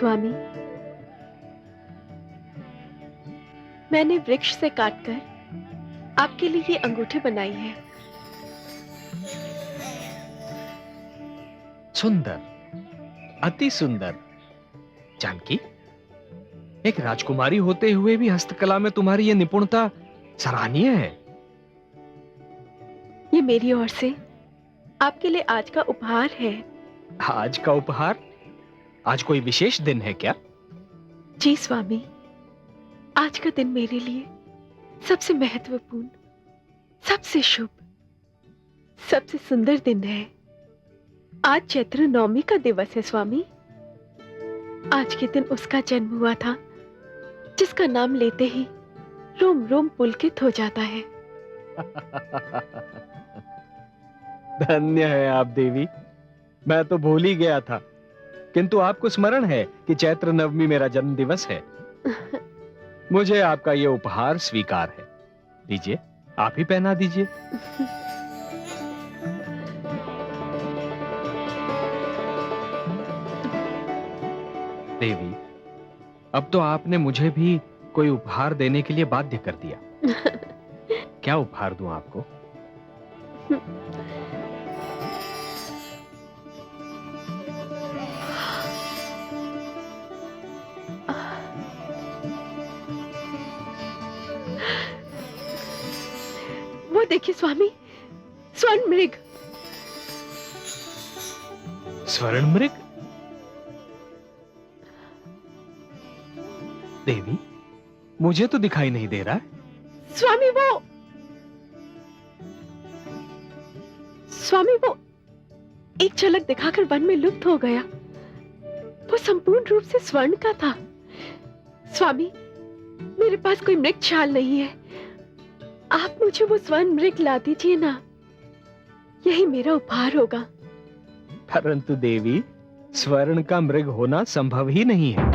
स्वामी, मैंने वृक्ष से काटकर आपके लिए ये अंगूठी बनाई है। सुंदर, अति सुंदर। जानकी, एक राजकुमारी होते हुए भी हस्तकला में तुम्हारी यह निपुणता सराहनीय है। ये मेरी ओर से आपके लिए आज का उपहार है। आज का उपहार? आज कोई विशेष दिन है क्या? जी स्वामी, आज का दिन मेरे लिए सबसे महत्वपूर्ण, सबसे शुभ, सबसे सुंदर दिन है। आज चैत्र नवमी का दिवस है स्वामी। आज के दिन उसका जन्म हुआ था जिसका नाम लेते ही रोम रोम पुलकित हो जाता है। धन्य है आप देवी, मैं तो भूल ही गया था, किंतु आपको स्मरण है कि चैत्र नवमी मेरा जन्म दिवस है। मुझे आपका यह उपहार स्वीकार है। लीजिए, आप ही पहना दीजिए। देवी, अब तो आपने मुझे भी कोई उपहार देने के लिए बाध्य कर दिया। क्या उपहार दूं आपको? वो देखिए स्वामी, स्वर्ण मृग। स्वर्ण मृग? देवी, मुझे तो दिखाई नहीं दे रहा है। स्वामी वो एक झलक दिखाकर वन में लुप्त हो गया। वो संपूर्ण रूप से स्वर्ण का था। स्वामी, मेरे पास कोई मृग छाल नहीं है। आप मुझे वो स्वर्ण मृग ला दीजिए ना, यही मेरा उपहार होगा। परंतु देवी, स्वर्ण का मृग होना संभव ही नहीं है।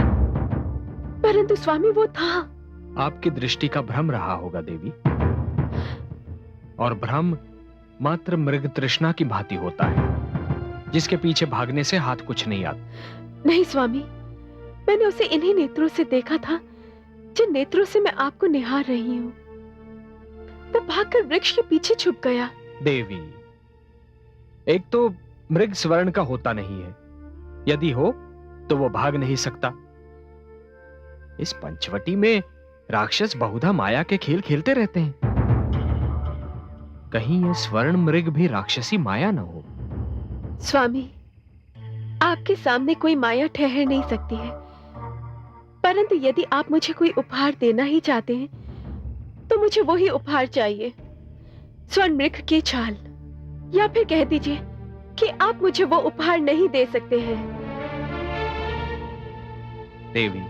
परंतु स्वामी वो था। आपकी दृष्टि का भ्रम रहा होगा देवी, और भ्रम मात्र मृग तृष्णा की भांति होता है, जिसके पीछे भागने से हाथ कुछ नहीं आता। नहीं स्वामी, मैंने उसे इन्हीं नेत्रों से देखा था जिन नेत्रों से मैं आपको निहार रही हूँ। वो भागकर वृक्ष के पीछे छुप गया। देवी, एक तो मृग स्वर्ण का होता नहीं है, यदि हो तो वो भाग नहीं सकता। इस पंचवटी में राक्षस बहुधा माया के खेल खेलते रहते हैं। कहीं ये स्वर्ण मृग भी राक्षसी माया न हो। स्वामी, आपके सामने कोई माया ठहर नहीं सकती है, परंतु यदि आप मुझे कोई उपहार देना ही चाहते हैं तो मुझे वही उपहार चाहिए, स्वर्ण मृग की छाल। या फिर कह दीजिए कि आप मुझे वो उपहार नहीं दे सकते हैं। देवी,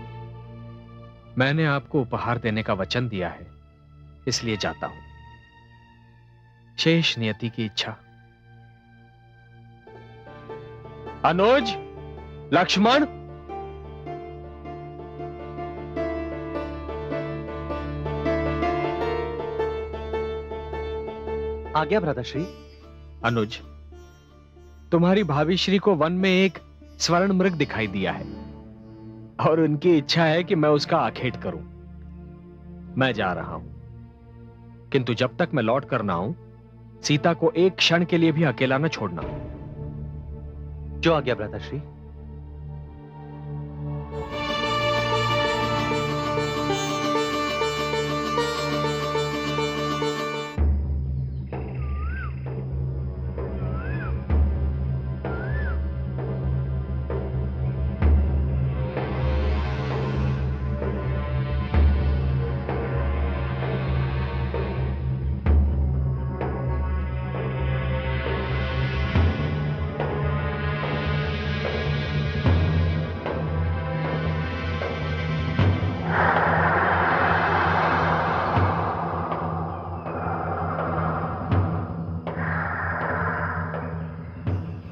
मैंने आपको उपहार देने का वचन दिया है, इसलिए जाता हूं। शेष नियति की इच्छा। अनुज, लक्ष्मण, आज्ञा भ्राताश्री। अनुज, तुम्हारी भाभी श्री को वन में एक स्वर्ण मृग दिखाई दिया है और उनकी इच्छा है कि मैं उसका आखेट करूं। मैं जा रहा हूं, किंतु जब तक मैं लौट कर ना आऊं, सीता को एक क्षण के लिए भी अकेला न छोड़ना। जो आज्ञा भ्राताश्री।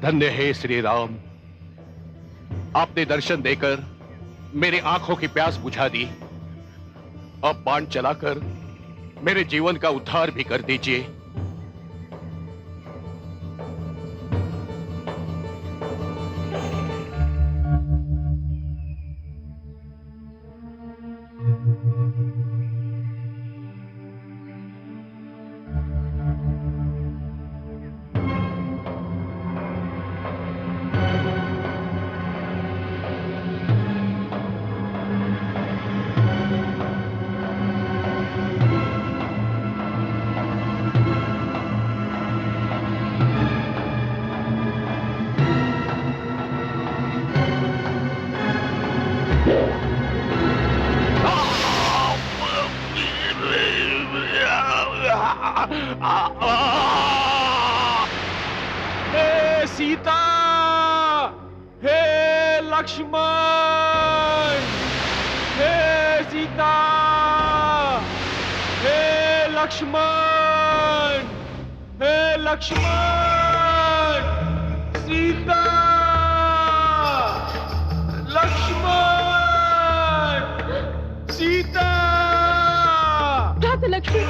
धन्य हे श्री राम, आपने दर्शन देकर मेरी आंखों की प्यास बुझा दी। अब बाण चलाकर मेरे जीवन का उद्धार भी कर दीजिए। हे सीता, हे लक्ष्मण, हे सीता, हे लक्ष्मण, हे लक्ष्मण, सीता, लक्ष्मण, सीता। भ्राता लक्ष्मण,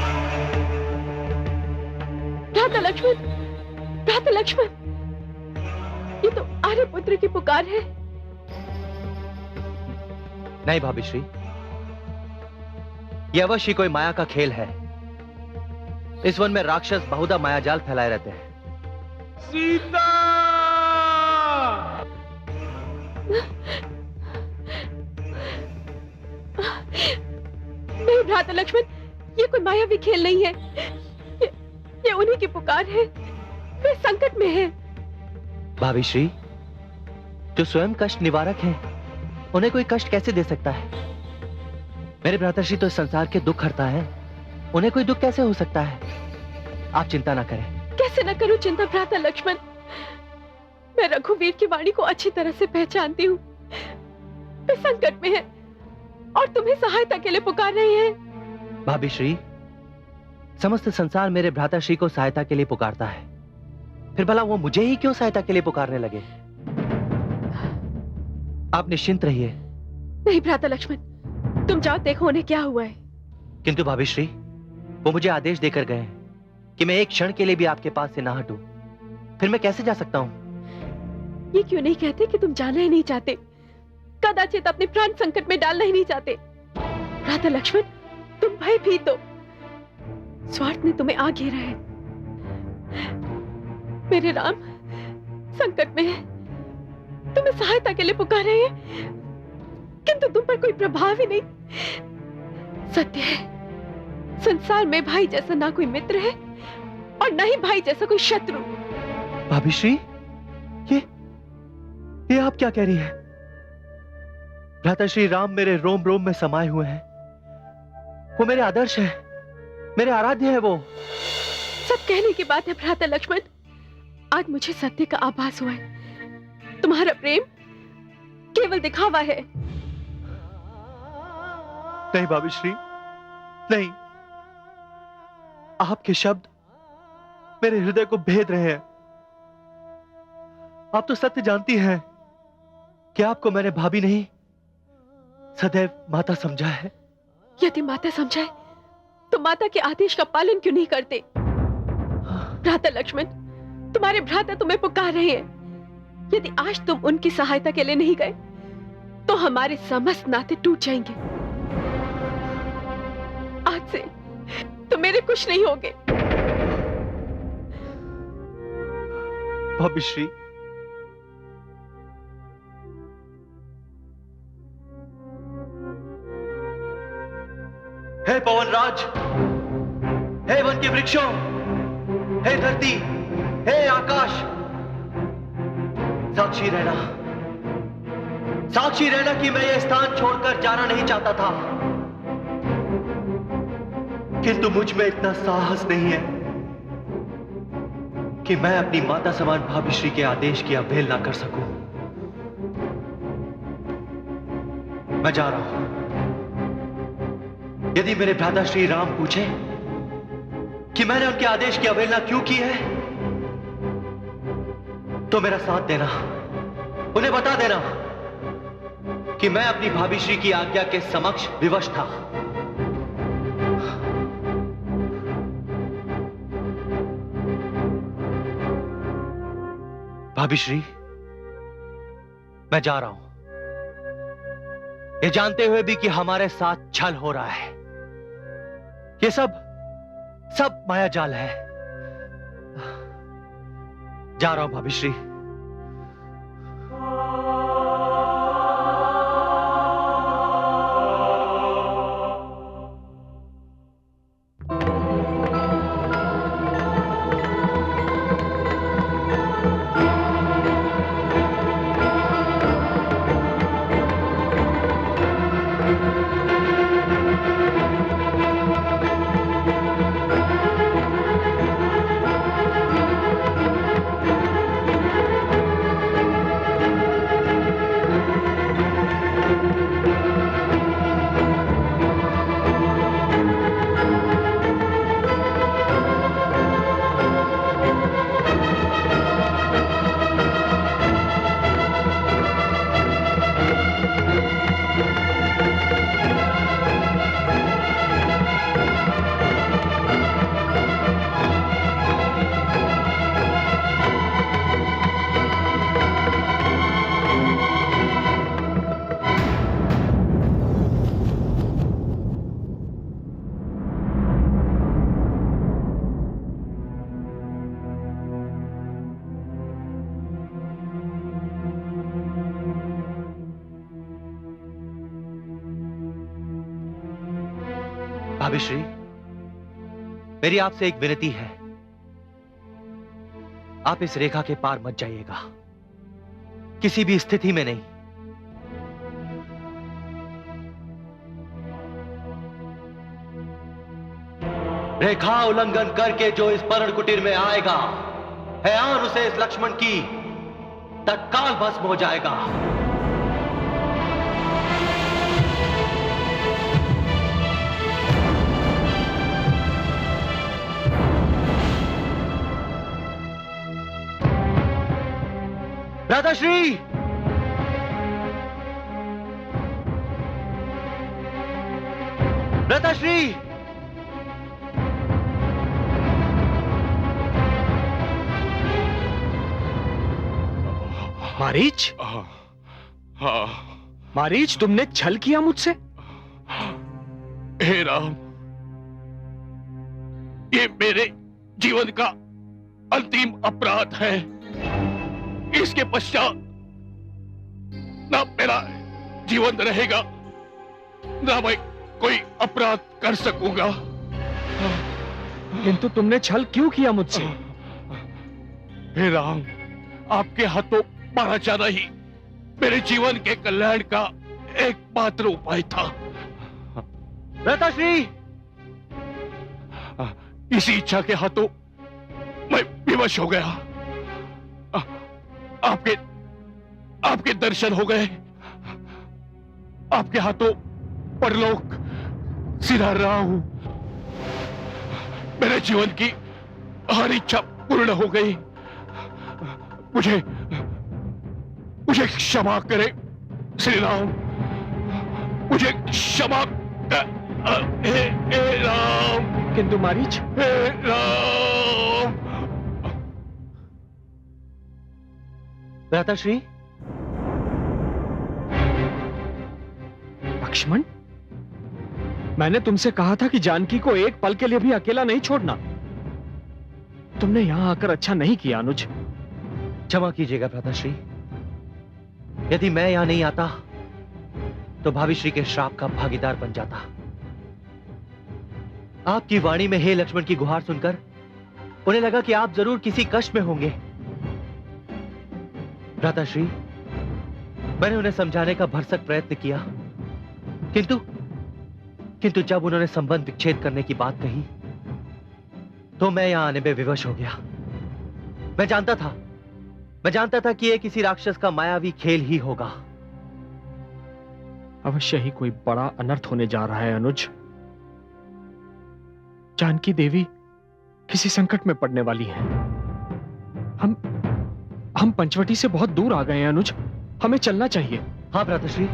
भ्राता लक्ष्मण, भ्राता लक्ष्मण, ये तो आर्यपुत्र की पुकार है। नहीं भाभी श्री, यह अवश्य कोई माया का खेल है। इस वन में राक्षस बहुधा मायाजाल फैलाए रहते हैं। सीता, नहीं भ्राता लक्ष्मण, ये कोई मायावी खेल नहीं है। ये उन्हीं की पुकार है। वे संकट में हैं। भाभी श्री, जो स्वयं कष्ट निवारक हैं, उन्हें कोई कष्ट कैसे दे सकता है? मेरे भ्राताश्री तो इस संसार के दुख हरता है, उन्हें कोई दुख कैसे हो सकता है? आप चिंता ना करें। कैसे न करूं चिंता भ्राता लक्ष्मण? मैं रघुवीर की वाणी को अच्छी तरह से पहचानती हूँ। वे संकट में हैं और तुम्हें सहायता के लिए पुकार रहे हैं। भाभी श्री, समस्त संसार मेरे भ्राताश्री को सहायता के लिए पुकारता है, फिर भला वो मुझे ही क्यों सहायता के लिए पुकारने लगे? आप निश्चिंत रहिए। नहीं भ्राता लक्ष्मण, तुम जाओ, देखो उन्हें क्या हुआ है। किंतु भाभी श्री, वो मुझे आदेश देकर गए हैं कि मैं एक क्षण के लिए भी आपके पास से ना हटूं। फिर मैं कैसे जा सकता हूं? ये क्यों नहीं कहते कि तुम जाना ही नहीं चाहते, कदाचित अपने प्राण संकट में डालना ही नहीं चाहते? भ्राता लक्ष्मण, तुम भयभीत हो। स्वार्थ ने तुम्हें आ घेरा है। मेरे राम संकट में है, तुम्हें सहायता के लिए पुकार रहे हैं, किंतु तुम पर कोई प्रभाव ही नहीं। सत्य है, संसार में भाई जैसा ना कोई मित्र है और ना ही भाई जैसा कोई शत्रु। भाभी श्री, ये आप क्या कह रही हैं? भ्राता श्री राम मेरे रोम रोम में समाये हुए हैं। वो मेरे आदर्श हैं, मेरे आराध्य हैं। वो सब कहने की बात है भ्राता लक्ष्मण। आज मुझे सत्य का आभास हुआ है। तुम्हारा प्रेम केवल दिखावा है। नहीं भाभी श्री, नहीं। आपके शब्द मेरे हृदय को भेद रहे हैं। आप तो सत्य जानती हैं कि आपको मैंने भाभी नहीं, सदैव माता समझा है। यदि माता समझाए तो माता के आदेश का पालन क्यों नहीं करते? भ्राता लक्ष्मण, तुम्हारे भ्राता तुम्हें पुकार रहे हैं। यदि आज तुम उनकी सहायता के लिए नहीं गए तो हमारे समस्त नाते टूट जाएंगे। आज से तुम मेरे कुछ नहीं होगे। भाभी श्री, हे पवन राज, हे वन के वृक्षों, हे धरती, हे आकाश, साक्षी रहना, साक्षी रहना कि मैं यह स्थान छोड़कर जाना नहीं चाहता था, किंतु मुझ में इतना साहस नहीं है कि मैं अपनी माता समान भाभी श्री के आदेश की अवहेलना कर सकूं। मैं जा रहा हूं। यदि मेरे भ्राता श्री राम पूछे कि मैंने उनके आदेश की अवहेलना क्यों की है, तो मेरा साथ देना, उन्हें बता देना कि मैं अपनी भाभी श्री की आज्ञा के समक्ष विवश था। भाभी श्री, मैं जा रहा हूं, ये जानते हुए भी कि हमारे साथ छल हो रहा है। ये सब माया जाल है। जा रहा हूं भाभी श्री। भाभी श्री, मेरी आपसे एक विनती है, आप इस रेखा के पार मत जाइएगा, किसी भी स्थिति में नहीं। रेखा उल्लंघन करके जो इस पर्ण कुटीर में आएगा, हैयान उसे इस लक्ष्मण की तत्काल भस्म हो जाएगा। भ्राताश्री, भ्राताश्री, मारीच, हाँ, मारीच, तुमने छल किया मुझसे? हे राम, ये मेरे जीवन का अंतिम अपराध है। इसके पश्चात ना मेरा जीवन रहेगा, ना मैं कोई अपराध कर सकूंगा। किंतु तुमने छल क्यों किया मुझसे? हे राम, आपके हाथों मारा जाना ही मेरे जीवन के कल्याण का एकमात्र उपाय था। भ्राताश्री, इसी इच्छा के हाथों मैं विवश हो गया। आपके दर्शन हो गए, आपके हाथों परलोक सिधार रहा हूं। मेरे जीवन की हर इच्छा पूर्ण हो गई। मुझे क्षमा करे श्री राम, मुझे क्षमा हे राम। किंतु मारीच, हे राम। भ्राताश्री, लक्ष्मण, मैंने तुमसे कहा था कि जानकी को एक पल के लिए भी अकेला नहीं छोड़ना। तुमने यहां आकर अच्छा नहीं किया अनुज। क्षमा कीजिएगा भ्राताश्री, यदि मैं यहां नहीं आता तो भाभी श्री के श्राप का भागीदार बन जाता। आपकी वाणी में हे लक्ष्मण की गुहार सुनकर उन्हें लगा कि आप जरूर किसी कष्ट में होंगे। भ्राताश्री, मैंने उन्हें समझाने का भरसक प्रयत्न किया, किंतु जब उन्होंने संबंध विच्छेद करने की बात कही तो मैं यहां आने में विवश हो गया। मैं जानता था कि यह किसी राक्षस का मायावी खेल ही होगा। अवश्य ही कोई बड़ा अनर्थ होने जा रहा है अनुज। जानकी देवी किसी संकट में पड़ने वाली है। हम पंचवटी से बहुत दूर आ गए हैं अनुज, हमें चलना चाहिए। हाँ भ्राताश्री,